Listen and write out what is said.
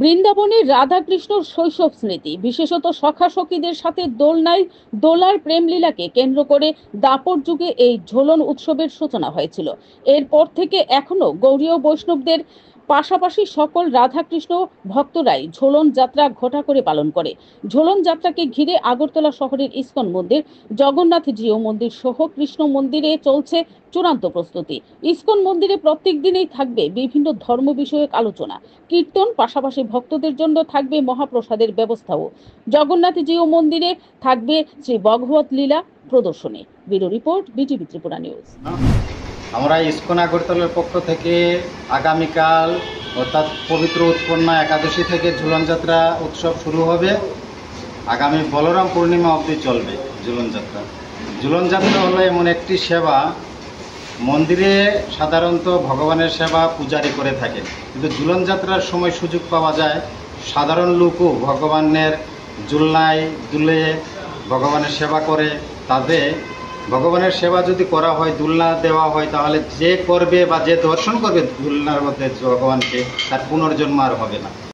বৃন্দাবনের রাধাকৃষ্ণর শৈশব স্মৃতি, বিশেষত সখাসখীদের সাথে দোলনায় দোলার প্রেমলীলাকে কেন্দ্র করে দাপর যুগে এই ঝোলন উৎসবের সূচনা হয়েছিল। এরপর থেকে এখনো গৌড়ীয় বৈষ্ণবদের পাশাপাশি সকল রাধাকৃষ্ণ ভক্তরাই ঝোলন যাত্রা ঘটা করে পালন করে। ঝোলন যাত্রাকে ঘিরে আগরতলা শহরের ইস্কন মন্দির, জগন্নাথ জিও মন্দির সহ কৃষ্ণ মন্দিরে চলছে চূড়ান্ত প্রস্তুতি। ইস্কন মন্দিরে প্রত্যেক দিনেই থাকবে বিভিন্ন ধর্ম বিষয়ক আলোচনা, কীর্তন, পাশাপাশি ভক্তদের জন্য থাকবে মহাপ্রসাদের ব্যবস্থাও। জগন্নাথ জিও মন্দিরে থাকবে শ্রী ভগবত লীলা প্রদর্শনী। Bureau report, BTV Tripura news. আমরা ইস্কন আগরতলার পক্ষ থেকে আগামীকাল অর্থাৎ পবিত্র উৎপন্না একাদশী থেকে ঝুলন যাত্রা উৎসব শুরু হবে। আগামী বলরাম পূর্ণিমা অবধি চলবে ঝুলন যাত্রা। ঝুলন যাত্রা হলো এমন একটি সেবা, মন্দিরে সাধারণত ভগবানের সেবা পূজারি করে থাকে, কিন্তু ঝুলন যাত্রার সময় সুযোগ পাওয়া যায় সাধারণ লোকও ভগবানের ঝুলনায় দুলে ভগবানের সেবা করে। তাদের ভগবানের সেবা যদি করা হয়, দুলনা দেওয়া হয়, তাহলে যে করবে বা যে দর্শন করবে দুলনার মধ্যে ভগবানকে, তার পুনর্জন্ম আর হবে না।